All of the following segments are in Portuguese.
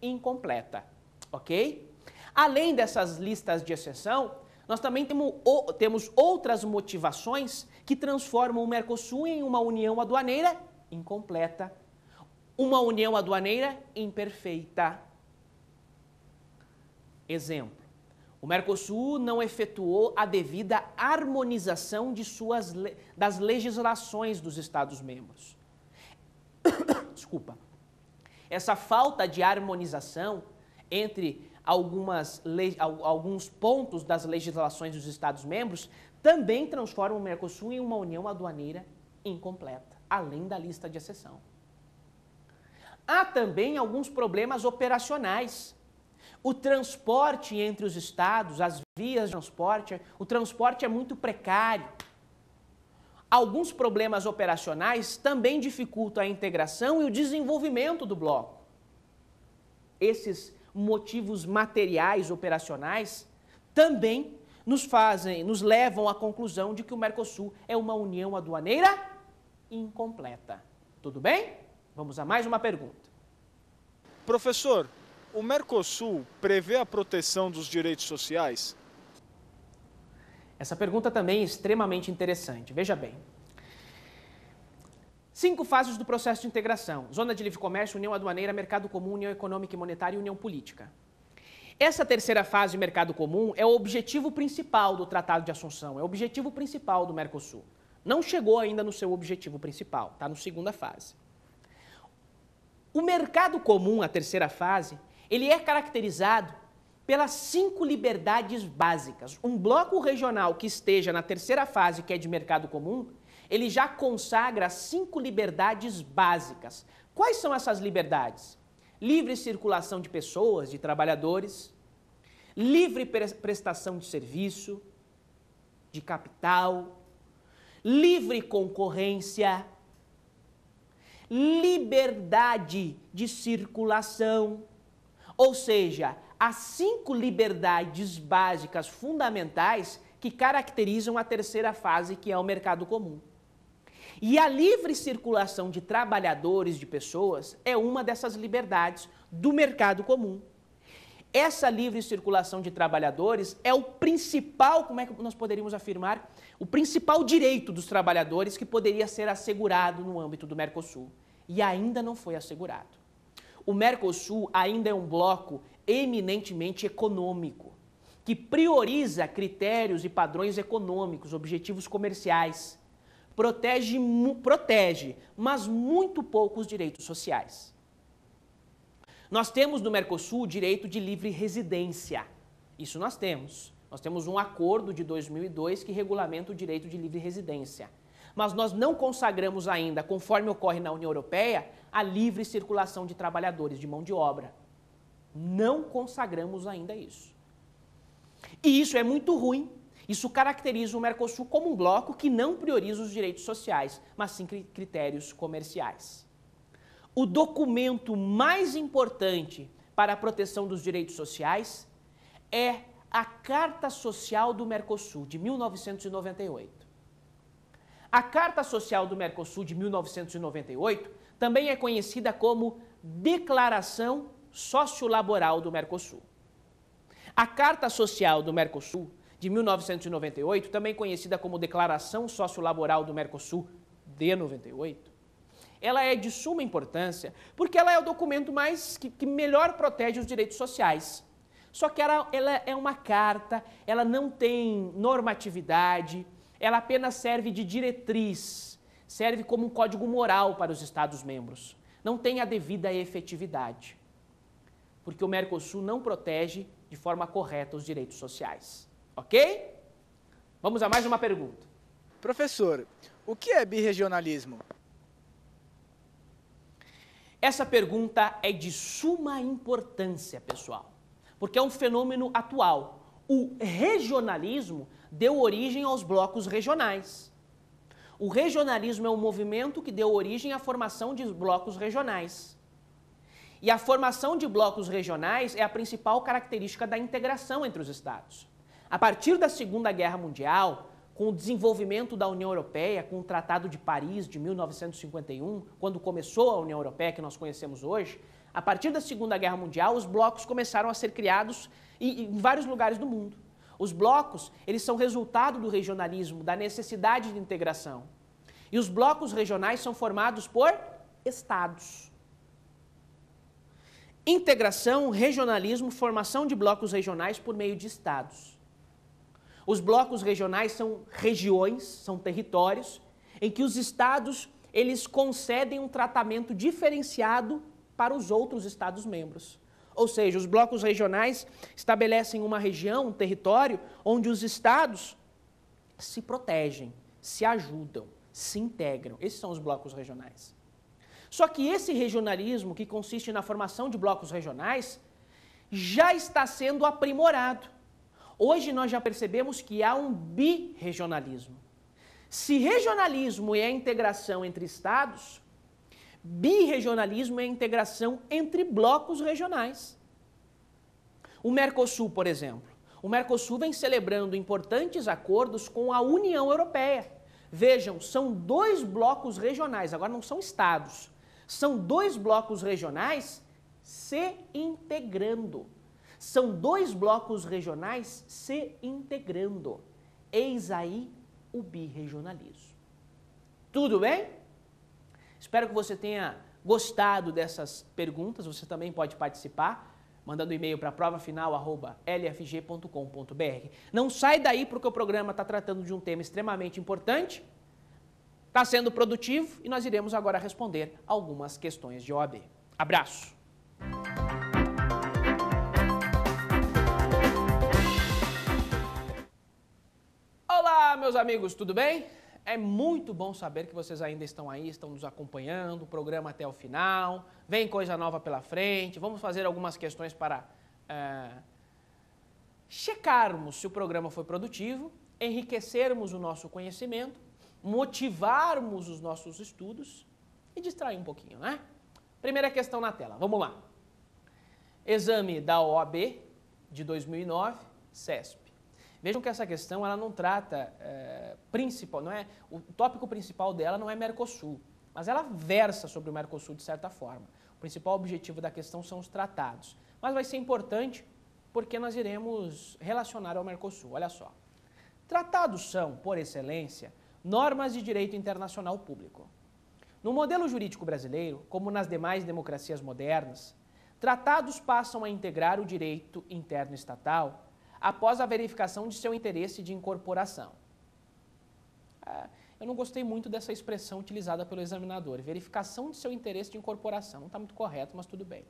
incompleta, ok? Além dessas listas de exceção, nós também temos outras motivações que transformam o Mercosul em uma união aduaneira incompleta, uma união aduaneira imperfeita. Exemplo, o Mercosul não efetuou a devida harmonização das legislações dos Estados-membros. Desculpa. Essa falta de harmonização entre alguns pontos das legislações dos Estados-membros também transforma o Mercosul em uma união aduaneira incompleta, além da lista de exceção. Há também alguns problemas operacionais. O transporte entre os estados, as vias de transporte, o transporte é muito precário. Alguns problemas operacionais também dificultam a integração e o desenvolvimento do bloco. Esses motivos materiais operacionais também nos levam à conclusão de que o Mercosul é uma união aduaneira incompleta. Tudo bem? Vamos a mais uma pergunta. Professor, o Mercosul prevê a proteção dos direitos sociais? Essa pergunta também é extremamente interessante. Veja bem. 5 fases do processo de integração: zona de livre comércio, união aduaneira, mercado comum, união econômica e monetária e união política. Essa terceira fase de mercado comum é o objetivo principal do Tratado de Assunção, é o objetivo principal do Mercosul. Não chegou ainda no seu objetivo principal, está na segunda fase. O mercado comum, a terceira fase, ele é caracterizado pelas 5 liberdades básicas. Um bloco regional que esteja na terceira fase, que é de mercado comum, ele já consagra 5 liberdades básicas. Quais são essas liberdades? Livre circulação de pessoas, de trabalhadores, livre prestação de serviço, de capital, livre concorrência, liberdade de circulação, ou seja, as 5 liberdades básicas fundamentais que caracterizam a terceira fase, que é o mercado comum. E a livre circulação de trabalhadores, de pessoas, é uma dessas liberdades do mercado comum. Essa livre circulação de trabalhadores é o principal, como é que nós poderíamos afirmar, o principal direito dos trabalhadores que poderia ser assegurado no âmbito do Mercosul. E ainda não foi assegurado. O Mercosul ainda é um bloco eminentemente econômico, que prioriza critérios e padrões econômicos, objetivos comerciais. Protege, mas muito pouco os direitos sociais. Nós temos no Mercosul o direito de livre residência. Isso nós temos. Nós temos um acordo de 2002 que regulamenta o direito de livre residência. Mas nós não consagramos ainda, conforme ocorre na União Europeia, a livre circulação de trabalhadores, de mão de obra. Não consagramos ainda isso. E isso é muito ruim. Isso caracteriza o Mercosul como um bloco que não prioriza os direitos sociais, mas sim critérios comerciais. O documento mais importante para a proteção dos direitos sociais é a Carta Social do Mercosul, de 1998. A Carta Social do Mercosul, de 1998, também é conhecida como Declaração Sociolaboral do Mercosul. A Carta Social do Mercosul, de 1998, também conhecida como Declaração Sociolaboral do Mercosul de 98, ela é de suma importância porque ela é o documento que melhor protege os direitos sociais. Só que ela é uma carta, ela não tem normatividade, ela apenas serve de diretriz, serve como um código moral para os Estados-membros. Não tem a devida efetividade, porque o Mercosul não protege de forma correta os direitos sociais. Ok? Vamos a mais uma pergunta. Professor, o que é birregionalismo? Essa pergunta é de suma importância, pessoal, porque é um fenômeno atual. O regionalismo deu origem aos blocos regionais. O regionalismo é um movimento que deu origem à formação de blocos regionais. E a formação de blocos regionais é a principal característica da integração entre os Estados. A partir da Segunda Guerra Mundial, com o desenvolvimento da União Europeia, com o Tratado de Paris de 1951, quando começou a União Europeia que nós conhecemos hoje, A partir da Segunda Guerra Mundial, os blocos começaram a ser criados em vários lugares do mundo. Os blocos, eles são resultado do regionalismo, da necessidade de integração. E os blocos regionais são formados por estados. Integração, regionalismo, formação de blocos regionais por meio de estados. Os blocos regionais são regiões, são territórios, em que os estados, eles concedem um tratamento diferenciado para os outros estados-membros. Ou seja, os blocos regionais estabelecem uma região, um território, onde os estados se protegem, se ajudam, se integram. Esses são os blocos regionais. Só que esse regionalismo, que consiste na formação de blocos regionais, já está sendo aprimorado. Hoje nós já percebemos que há um birregionalismo. Se regionalismo é a integração entre estados, birregionalismo é a integração entre blocos regionais. O Mercosul, por exemplo. O Mercosul vem celebrando importantes acordos com a União Europeia. Vejam, são 2 blocos regionais, agora não são estados. São 2 blocos regionais se integrando. São 2 blocos regionais se integrando. Eis aí o birregionalismo. Tudo bem? Espero que você tenha gostado dessas perguntas. Você também pode participar, mandando e-mail para provafinal@lfg.com.br. Não sai daí porque o programa está tratando de um tema extremamente importante, está sendo produtivo e nós iremos agora responder algumas questões de OAB. Abraço! Olá, meus amigos, tudo bem? É muito bom saber que vocês ainda estão aí, estão nos acompanhando, o programa até o final, vem coisa nova pela frente, vamos fazer algumas questões para checarmos se o programa foi produtivo, enriquecermos o nosso conhecimento, motivarmos os nossos estudos e distrair um pouquinho, né? Primeira questão na tela, vamos lá. Exame da OAB de 2009, CESP. Vejam que essa questão ela não trata o tópico principal dela não é Mercosul, mas ela versa sobre o Mercosul de certa forma. O principal objetivo da questão são os tratados, mas vai ser importante porque nós iremos relacionar ao Mercosul. Olha só, tratados são, por excelência, normas de direito internacional público. No modelo jurídico brasileiro, como nas demais democracias modernas, tratados passam a integrar o direito interno estatal após a verificação de seu interesse de incorporação. Eu não gostei muito dessa expressão utilizada pelo examinador, verificação de seu interesse de incorporação. Não está muito correto, mas tudo bem.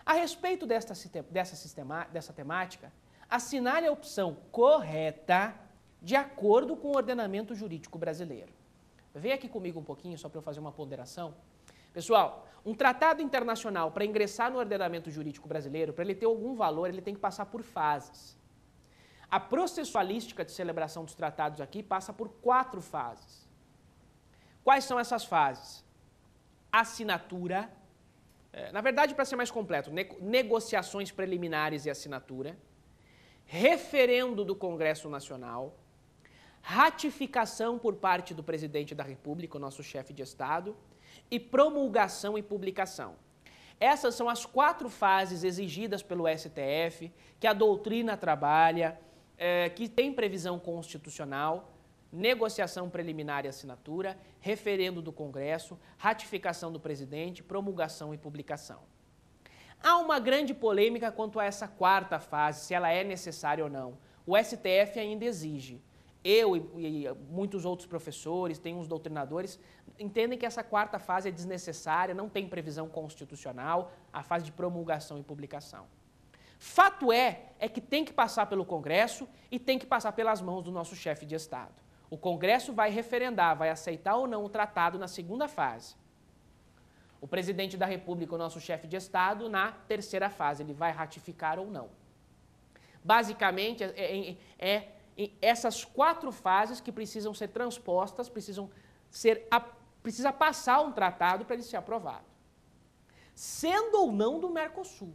A respeito dessa temática, assinale a opção correta de acordo com o ordenamento jurídico brasileiro. Vem aqui comigo um pouquinho, só para eu fazer uma ponderação. Pessoal, um tratado internacional, para ingressar no ordenamento jurídico brasileiro, para ele ter algum valor, ele tem que passar por fases. A processualística de celebração dos tratados aqui passa por 4 fases. Quais são essas fases? Assinatura, na verdade, para ser mais completo, negociações preliminares e assinatura, referendo do Congresso Nacional, ratificação por parte do Presidente da República, o nosso chefe de Estado, e promulgação e publicação. Essas são as 4 fases exigidas pelo STF, que a doutrina trabalha, que tem previsão constitucional, negociação preliminar e assinatura, referendo do Congresso, ratificação do presidente, promulgação e publicação. Há uma grande polêmica quanto a essa 4ª fase, se ela é necessária ou não. O STF ainda exige. Eu e muitos outros professores, tem uns doutrinadores, entendem que essa 4ª fase é desnecessária, não tem previsão constitucional, a fase de promulgação e publicação. Fato é que tem que passar pelo Congresso e tem que passar pelas mãos do nosso chefe de Estado. O Congresso vai referendar, vai aceitar ou não o tratado na 2ª fase. O Presidente da República, o nosso chefe de Estado, na 3ª fase, ele vai ratificar ou não. Basicamente, essas 4 fases que precisam ser transpostas, precisa passar um tratado para ele ser aprovado. Sendo ou não do Mercosul.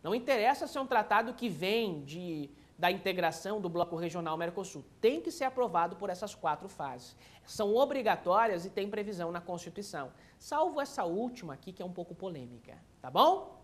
Não interessa se é um tratado que vem da integração do Bloco Regional Mercosul. Tem que ser aprovado por essas 4 fases. São obrigatórias e tem previsão na Constituição, salvo essa última aqui que é um pouco polêmica, tá bom?